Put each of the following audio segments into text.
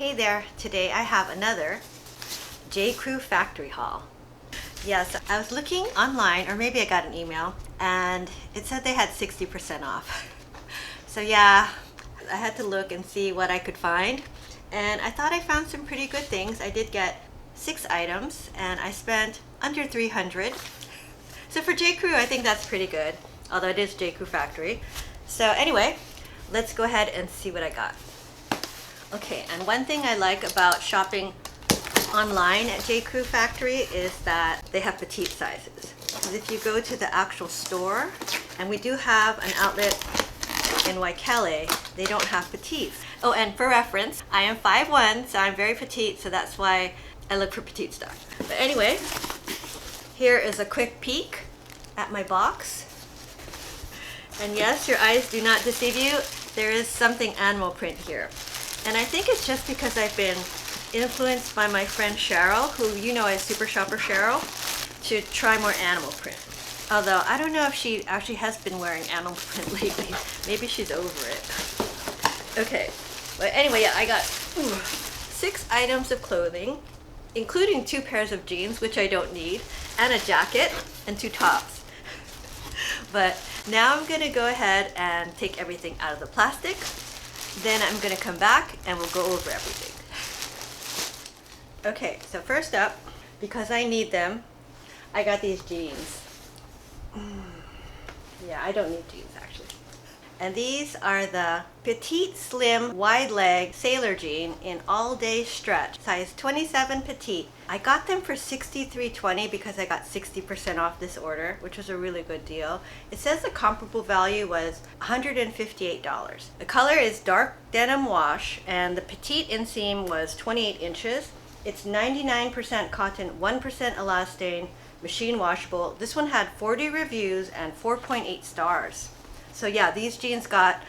Hey there, today I have another J.Crew factory haul. Yes, I was looking online, or maybe I got an email, and it said they had 60% off. So yeah, I had to look and see what I could find, and I thought I found some pretty good things. I did get 6 items, and I spent under $300. So for J.Crew, I think that's pretty good, although it is J.Crew factory. So anyway, let's go ahead and see what I got. Okay, and one thing I like about shopping online at J.Crew factory is that they have petite sizes. Because if you go to the actual store, and we do have an outlet in Waikele, they don't have petites. Oh, and for reference, I am 5'1", so I'm very petite, so that's why I look for petite stuff. But anyway, here is a quick peek at my box. And yes, your eyes do not deceive you. There is something animal print here. And I think it's just because I've been influenced by my friend Cheryl, who you know as Super Shopper Cheryl, to try more animal print. Although I don't know if she actually has been wearing animal print lately. Maybe she's over it. Okay, but anyway, yeah, I got 6 items of clothing, including 2 pairs of jeans, which I don't need, and a jacket, and 2 tops. But now I'm gonna go ahead and take everything out of the plastic. Then I'm gonna come back and we'll go over everything. Okay, so first up, because I need them, I got these jeans. Yeah, I don't need jeans actually. And these are the petite slim wide leg sailor jean in all day stretch, size 27 petite. I got them for $63.20 because I got 60% off this order, which was a really good deal. It says the comparable value was $158. The color is dark denim wash, and the petite inseam was 28 inches. It's 99% cotton, 1% elastane, machine washable. This one had 40 reviews and 4.8 stars. So yeah, these jeans got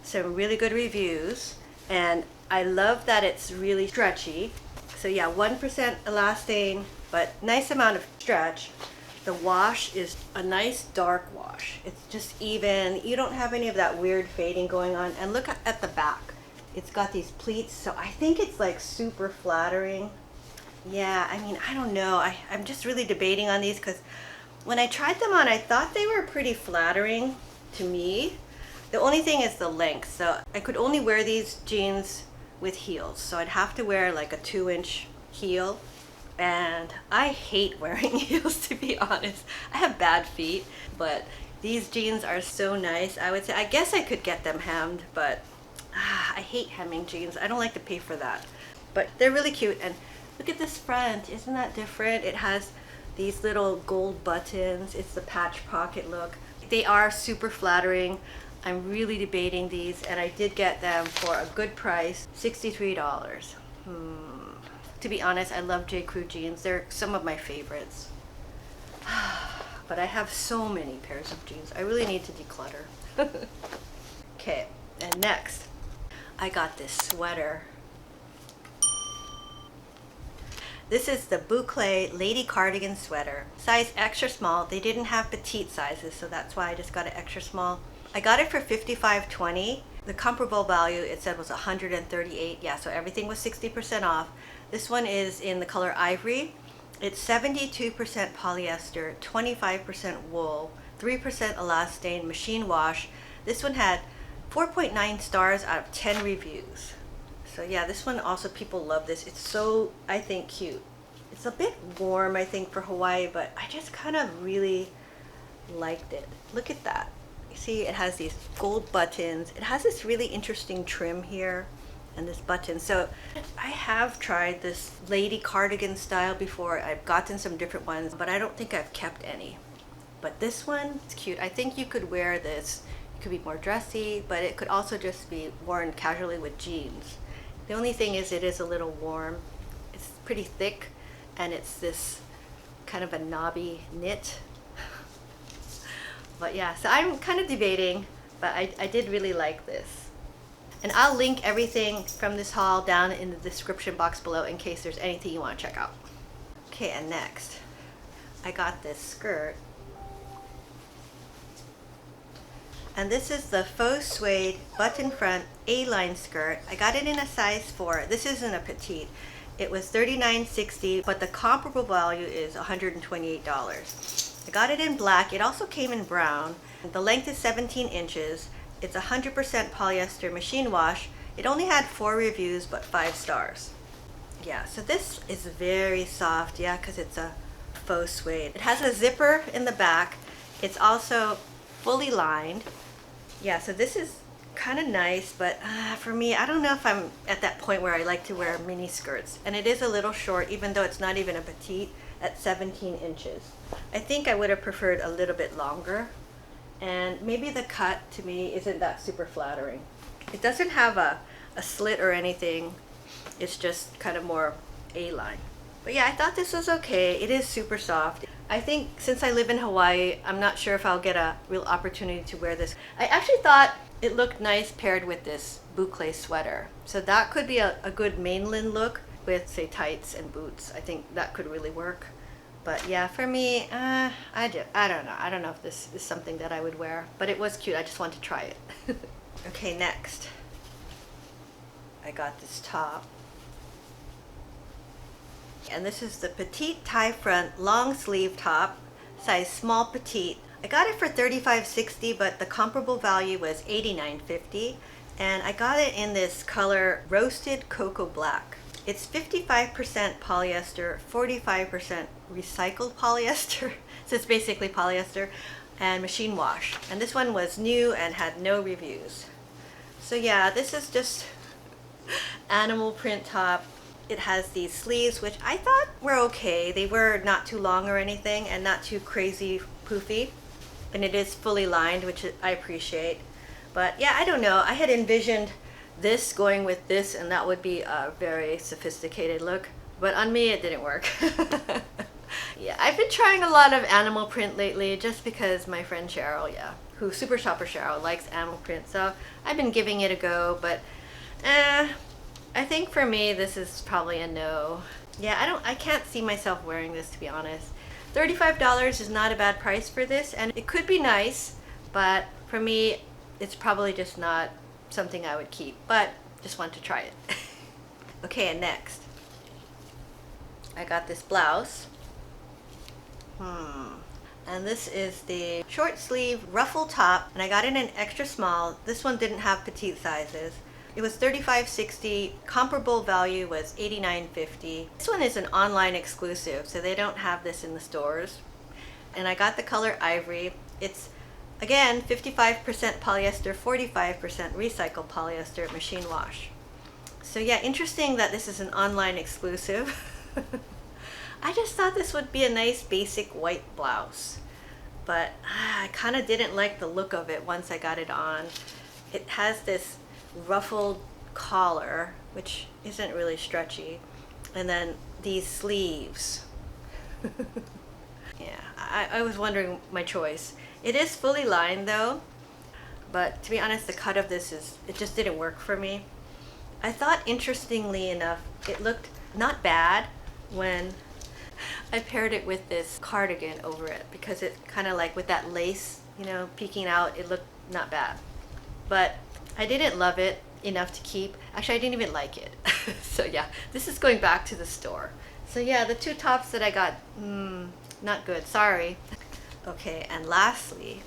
some really good reviews, and I love that it's really stretchy. So yeah, 1% elastane, but nice amount of stretch. The wash is a nice dark wash. It's just even. You don't have any of that weird fading going on. And look at the back. It's got these pleats, so I think it's like super flattering. Yeah, I mean, I don't know. I'm just really debating on these because when I tried them on, I thought they were pretty flattering to me. The only thing is the length. So I could only wear these jeans with heels. So I'd have to wear like a 2-inch heel. And I hate wearing heels, to be honest. I have bad feet, but these jeans are so nice. I would say, I guess I could get them hemmed, but I hate hemming jeans. I don't like to pay for that. But they're really cute. And look at this front. Isn't that different? It has these little gold buttons. It's the patch pocket look. They are super flattering. I'm really debating these, and I did get them for a good price, $63. To be honest, I love J.Crew jeans. They're some of my favorites. But I have so many pairs of jeans. I really need to declutter. Okay, and next, I got this sweater. This is the Bouclé Lady Cardigan sweater, size extra small. They didn't have petite sizes, so that's why I just got it extra small. I got it for $55.20. The comparable value, it said, was $138. Yeah, so everything was 60% off. This one is in the color ivory. It's 72% polyester, 25% wool, 3% elastane, machine wash. This one had 4.9 stars out of 10 reviews. So yeah, this one also, people love this. It's so, I think, cute. It's a bit warm, I think, for Hawaii, but I just kind of really liked it. Look at that. You see, it has these gold buttons. It has this really interesting trim here and this button. So I have tried this lady cardigan style before. I've gotten some different ones, but I don't think I've kept any. But this one, it's cute. I think you could wear this. It could be more dressy, but it could also just be worn casually with jeans. The only thing is it is a little warm. It's pretty thick, and it's this kind of a knobby knit. But yeah, so I'm kind of debating, but I did really like this. And I'll link everything from this haul down in the description box below in case there's anything you want to check out. Okay, and next, I got this skirt. And this is the faux suede button front A-line skirt. I got it in a size 4. This isn't a petite. It was $39.60, but the comparable value is $128. I got it in black. It also came in brown. The length is 17 inches. It's 100% polyester machine wash. It only had 4 reviews, but 5 stars. Yeah, so this is very soft, yeah, because it's a faux suede. It has a zipper in the back. It's also fully lined. Yeah, so this is kind of nice, but for me, I don't know if I'm at that point where I like to wear mini skirts. And it is a little short, even though it's not even a petite, at 17 inches. I think I would have preferred a little bit longer. And maybe the cut, to me, isn't that super flattering. It doesn't have a slit or anything. It's just kind of more A-line. But yeah, I thought this was okay. It is super soft. I think since I live in Hawaii, I'm not sure if I'll get a real opportunity to wear this. I actually thought it looked nice paired with this bouclé sweater. So that could be a good mainland look with, say, tights and boots. I think that could really work. But yeah, for me, I don't know. I don't know if this is something that I would wear. But it was cute. I just want to try it. Okay, next. I got this top. And this is the petite tie front long sleeve top, size small petite. I got it for $35.60, but the comparable value was $89.50. And I got it in this color roasted cocoa black. It's 55% polyester, 45% recycled polyester. So it's basically polyester and machine wash. And this one was new and had no reviews. So yeah, this is just animal print top. It has these sleeves, which I thought were okay. They were not too long or anything and not too crazy poofy. And it is fully lined, which I appreciate. But yeah, I don't know. I had envisioned this going with this, and that would be a very sophisticated look. But on me, it didn't work. Yeah, I've been trying a lot of animal print lately just because my friend Cheryl, yeah, who Super Shopper Cheryl, likes animal print. So I've been giving it a go, but I think for me, this is probably a no. Yeah, I can't see myself wearing this, to be honest. $35 is not a bad price for this, and it could be nice, but for me, it's probably just not something I would keep, but just want to try it. Okay, and next, I got this blouse. And this is the short sleeve ruffle top, and I got it in extra small. This one didn't have petite sizes. It was $35.60. Comparable value was $89.50. This one is an online exclusive, so they don't have this in the stores. And I got the color ivory. It's, again, 55% polyester, 45% recycled polyester machine wash. So yeah, interesting that this is an online exclusive. I just thought this would be a nice basic white blouse. But I kind of didn't like the look of it once I got it on. It has this ruffled collar, which isn't really stretchy, and then these sleeves. Yeah, I was wondering my choice. It is fully lined though, but to be honest, the cut of this it just didn't work for me. I thought, interestingly enough, it looked not bad when I paired it with this cardigan over it, because it kind of like with that lace, you know, peeking out, it looked not bad. But I didn't love it enough to keep. Actually, I didn't even like it. So yeah, this is going back to the store. So yeah, the two tops that I got, not good, sorry. Okay, and lastly,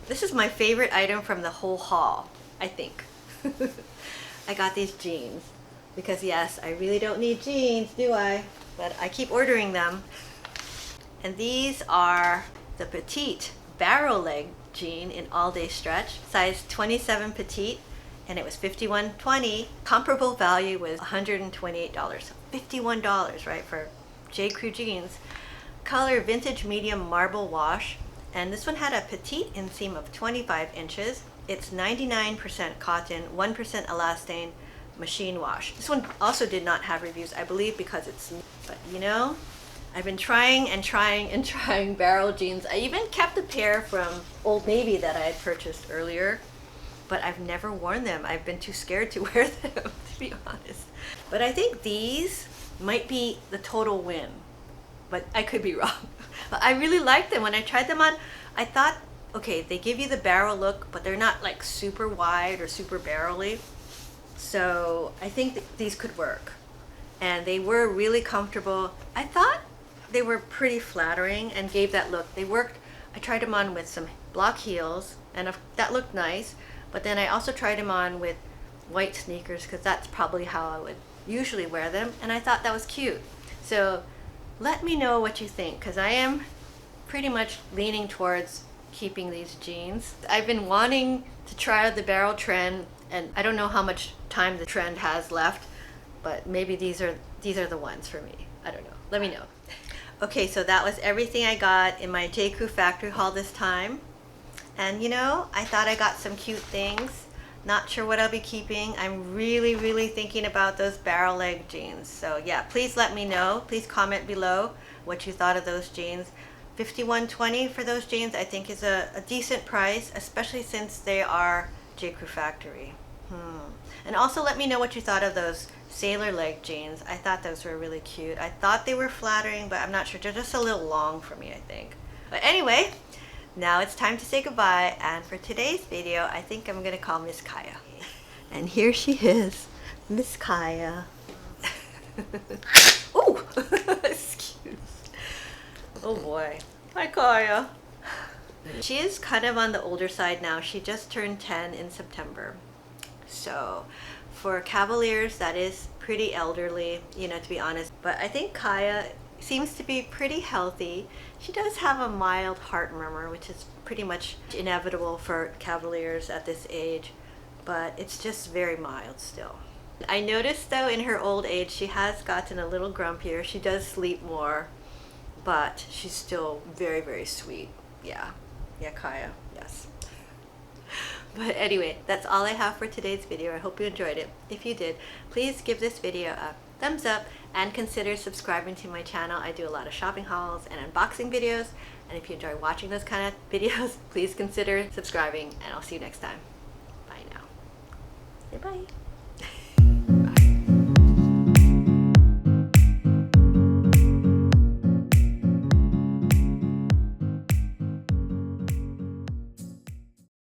this is my favorite item from the whole haul, I think. I got these jeans. Because yes, I really don't need jeans, do I? But I keep ordering them. And these are the petite barrel leg jean in all day stretch, size 27 petite, and it was $51.20. Comparable value was $128. $51, right, for J.Crew jeans. Color vintage medium marble wash, and this one had a petite inseam of 25 inches. It's 99% cotton, 1% elastane, machine wash. This one also did not have reviews, I believe, because it's new. But you know, I've been trying and trying and trying barrel jeans. I even kept a pair from Old Navy that I had purchased earlier, but I've never worn them. I've been too scared to wear them, to be honest. But I think these might be the total win, but I could be wrong. But I really liked them. When I tried them on, I thought, okay, they give you the barrel look, but they're not like super wide or super barrel-y. So I think these could work. And they were really comfortable. I thought they were pretty flattering and gave that look. They worked. I tried them on with some block heels, and that looked nice. But then I also tried them on with white sneakers, because that's probably how I would usually wear them, and I thought that was cute. So let me know what you think, because I am pretty much leaning towards keeping these jeans. I've been wanting to try out the barrel trend, and I don't know how much time the trend has left, but maybe these are the ones for me. I don't know. Let me know. Okay, so that was everything I got in my J.Crew factory haul this time. And you know, I thought I got some cute things. Not sure what I'll be keeping. I'm really thinking about those barrel leg jeans. So yeah, please let me know. Please comment below what you thought of those jeans. $51.20 for those jeans I think is a decent price, especially since they are J.Crew factory. And also let me know what you thought of those sailor leg jeans. I thought those were really cute. I thought they were flattering, but I'm not sure. They're just a little long for me, I think. But anyway, now it's time to say goodbye, and for today's video, I think I'm gonna call Miss Kaia. And here she is, Miss Kaia. Oh, excuse. Oh boy. Hi, Kaia. She is kind of on the older side now. She just turned 10 in September. So for Cavaliers, that is pretty elderly, you know, to be honest. But I think Kaia seems to be pretty healthy. She does have a mild heart murmur, which is pretty much inevitable for Cavaliers at this age, but it's just very mild still. I noticed though in her old age she has gotten a little grumpier. She does sleep more, but she's still very sweet. Yeah, Kaia, yes. But anyway, that's all I have for today's video. I hope you enjoyed it. If you did, please give this video a thumbs up and consider subscribing to my channel. I do a lot of shopping hauls and unboxing videos, and if you enjoy watching those kind of videos, please consider subscribing, and I'll see you next time.